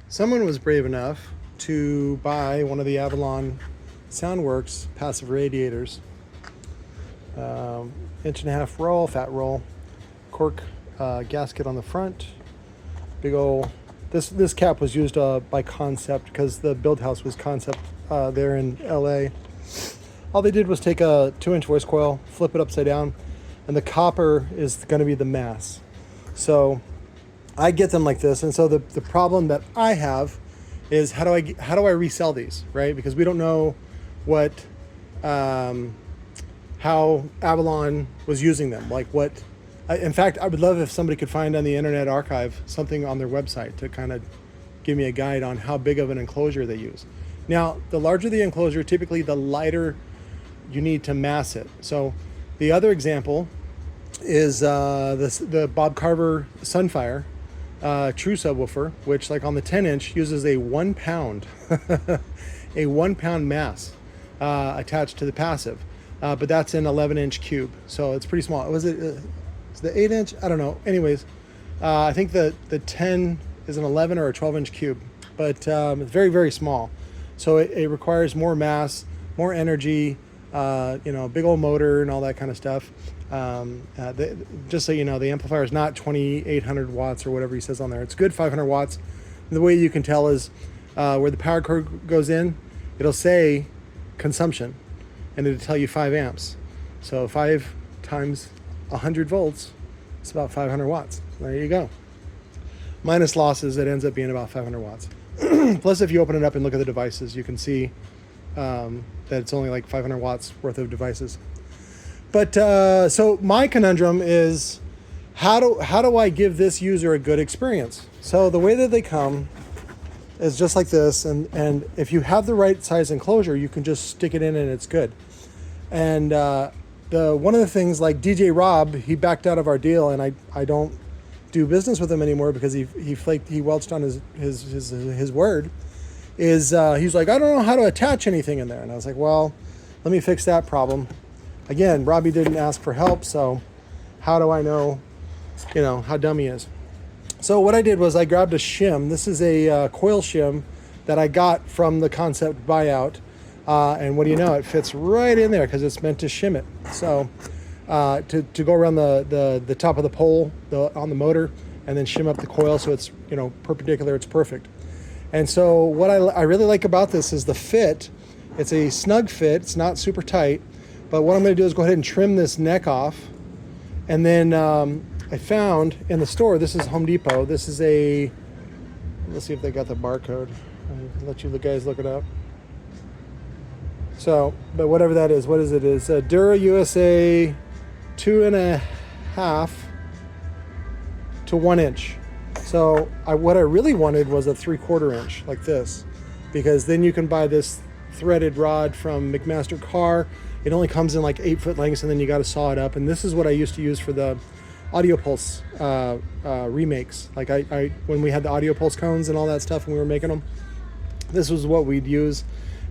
Someone was brave enough to buy one of the Avalon Soundworks passive radiators. 1.5-inch roll, fat roll, cork gasket on the front. Big old. This cap was used by Concept because the build house was Concept there in LA. All they did was take a 2-inch voice coil, flip it upside down, and the copper is going to be the mass. So I get them like this, and so the problem that I have is how do I resell these, right? Because we don't know what how Avalon was using them, like what. In fact, I would love if somebody could find on the Internet Archive something on their website to kind of give me a guide on how big of an enclosure they use. Now, the larger the enclosure, typically the lighter you need to mass it. So the other example is the Bob Carver Sunfire true subwoofer, which like on the 10-inch uses a 1 pound, a 1 pound mass attached to the passive. But that's an 11-inch cube. So it's pretty small. Was it the 8-inch? I don't know. Anyways, I think the 10 is an 11 or a 12-inch cube, but it's very, very small. So it requires more mass, more energy, big old motor and all that kind of stuff. Just so you know, the amplifier is not 2,800 watts or whatever he says on there. It's good 500 watts. And the way you can tell is where the power cord goes in, it'll say consumption, and it'll tell you 5 amps. So 5 times 100 volts, it's about 500 watts. There you go. Minus losses, it ends up being about 500 watts. Plus, if you open it up and look at the devices, you can see that it's only like 500 watts worth of devices. But so my conundrum is how do I give this user a good experience? So the way that they come is just like this, and if you have the right size enclosure, you can just stick it in and it's good. And one of the things, like DJ Rob, he backed out of our deal, and I don't do business with him anymore because he welched on his word. He's like, I don't know how to attach anything in there, and I was like, well, let me fix that problem. Again, Robbie didn't ask for help, so how do I know, how dumb he is? So what I did was I grabbed a shim. This is a coil shim that I got from the Concept buyout. And what do you know? It fits right in there because it's meant to shim it. So to go around the top of the pole on the motor and then shim up the coil so it's perpendicular, it's perfect. And so what I really like about this is the fit. It's a snug fit. It's not super tight. But what I'm going to do is go ahead and trim this neck off. And then I found in the store, this is Home Depot. This is let's see if they got the barcode. I'll let you guys look it up. So, but whatever that is, what is it? It's a Dura USA 2.5 to 1 inch. So what I really wanted was a 3/4 inch like this, because then you can buy this threaded rod from McMaster Carr. It only comes in like 8-foot lengths, and then you got to saw it up. And this is what I used to use for the Audio Pulse remakes. Like when we had the Audio Pulse cones and all that stuff, and we were making them, this was what we'd use.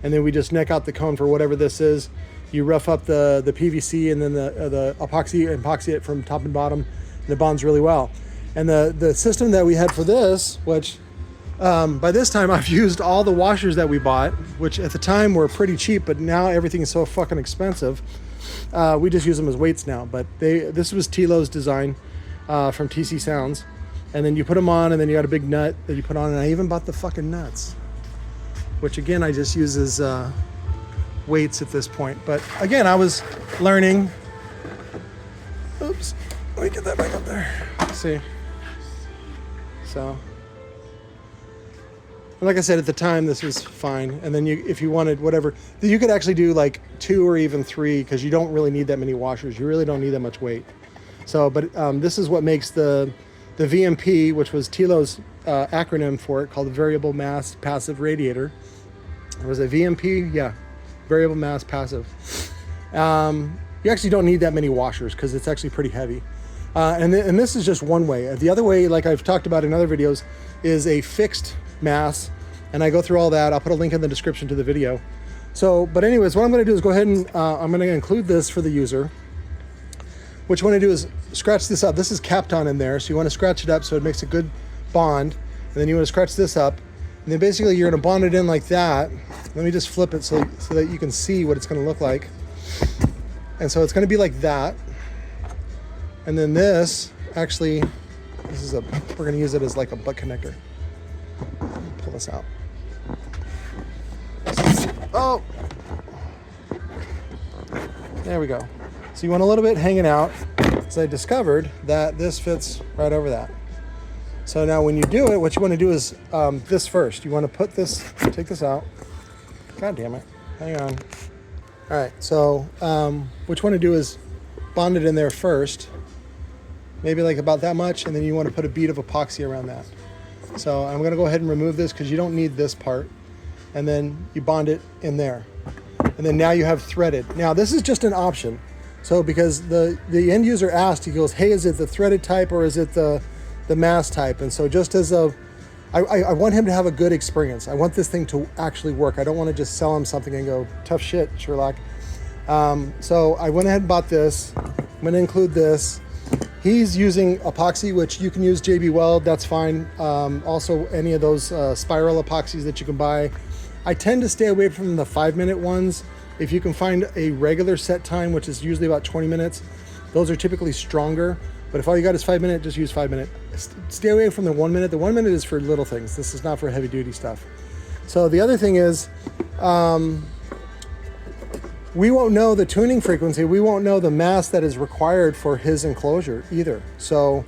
And then we just neck out the cone for whatever this is. You rough up the PVC and then the epoxy it from top and bottom, and it bonds really well. And the system that we had for this, which by this time I've used all the washers that we bought, which at the time were pretty cheap, but now everything is so fucking expensive. We just use them as weights now. But this was T.C.O.Z design from TC Sounds. And then you put them on, and then you got a big nut that you put on, and I even bought the fucking nuts, which again I just use as weights at this point. But again, I was learning. Oops, let me get that back up there. Let's see. So, like I said, at the time this was fine. And then if you wanted whatever, you could actually do like 2 or even 3, because you don't really need that many washers. You really don't need that much weight. So, but this is what makes the VMP, which was T.C.O.Z acronym for it, called the Variable Mass Passive Radiator. Was it VMP? Yeah, Variable Mass Passive. You actually don't need that many washers because it's actually pretty heavy. And this is just one way. The other way, like I've talked about in other videos, is a fixed mass. And I go through all that. I'll put a link in the description to the video. So, but anyways, what I'm going to do is go ahead and I'm going to include this for the user. What you want to do is scratch this up. This is capped on in there, so you want to scratch it up so it makes a good bond. And then you want to scratch this up. And then basically you're going to bond it in like that. Let me just flip it so that you can see what it's going to look like. And so it's going to be like that. And then this, actually, we're going to use it as like a butt connector. Pull this out. Oh! There we go. So you want a little bit hanging out. So I discovered that this fits right over that. So now when you do it, what you want to do is this first. You want to put this, take this out. God damn it. Hang on. All right, so what you want to do is bond it in there first. Maybe like about that much, and then you want to put a bead of epoxy around that. So I'm going to go ahead and remove this because you don't need this part. And then you bond it in there. And then now you have threaded. Now this is just an option. So because the end user asked, he goes, hey, is it the threaded type or is it the mass type? And so just as I want him to have a good experience. I want this thing to actually work. I don't want to just sell him something and go, tough shit, Sherlock. So I went ahead and bought this. I'm going to include this. He's using epoxy, which you can use JB Weld, that's fine. Also any of those spiral epoxies that you can buy. I tend to stay away from the 5-minute ones. If you can find a regular set time, which is usually about 20 minutes, those are typically stronger. But if all you got is 5 minute, just use 5 minute. Stay away from the 1 minute. The 1 minute is for little things. This is not for heavy duty stuff. So the other thing is, we won't know the tuning frequency. We won't know the mass that is required for his enclosure either. So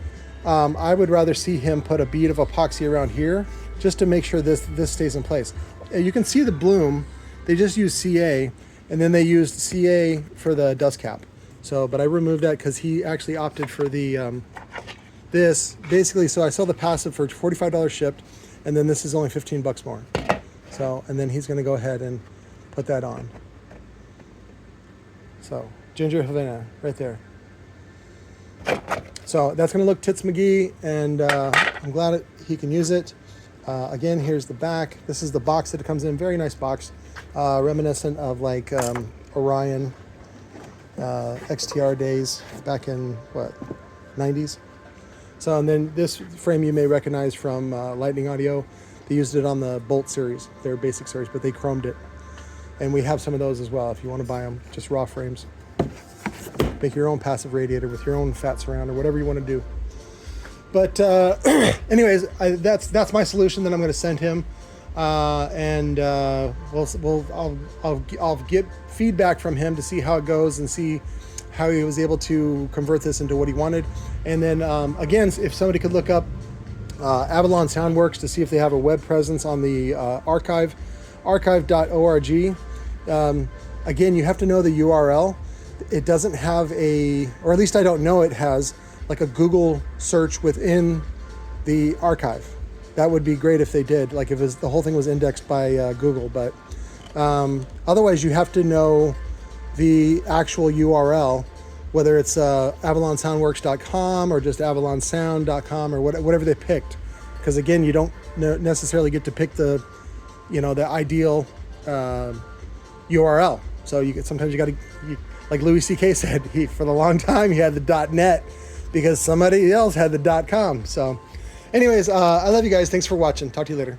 I would rather see him put a bead of epoxy around here just to make sure this stays in place. You can see the bloom. They just used CA, and then they used CA for the dust cap. So, but I removed that because he actually opted for the this basically. So I sell the passive for $45 shipped, and then this is only 15 bucks more. So, and then he's going to go ahead and put that on. So Ginger Havana right there. So that's going to look tits McGee, and I'm glad he can use it. Again, here's the back. This is the box that it comes in. Very nice box, reminiscent of like Orion XTR days back in what, 90s. So, and then this frame you may recognize from Lightning Audio. They used it on the Bolt series, their basic series, but they chromed it. And we have some of those as well if you want to buy them, just raw frames. Make your own passive radiator with your own fat surround or whatever you want to do. But anyways, that's my solution that I'm going to send him, and I'll get feedback from him to see how it goes and see how he was able to convert this into what he wanted. And then again, if somebody could look up Avalon Soundworks to see if they have a web presence on the archive.org. Again, you have to know the URL. It doesn't have or at least I don't know it has, like a Google search within the archive. That would be great if they did, like if the whole thing was indexed by Google, but otherwise you have to know the actual URL, whether it's avalonsoundworks.com or just avalonsound.com or whatever they picked. Because again, you don't necessarily get to pick the ideal URL. So sometimes you got to, like Louis C.K. said, for the long time he had the .net because somebody else had the .com. So anyways, I love you guys. Thanks for watching. Talk to you later.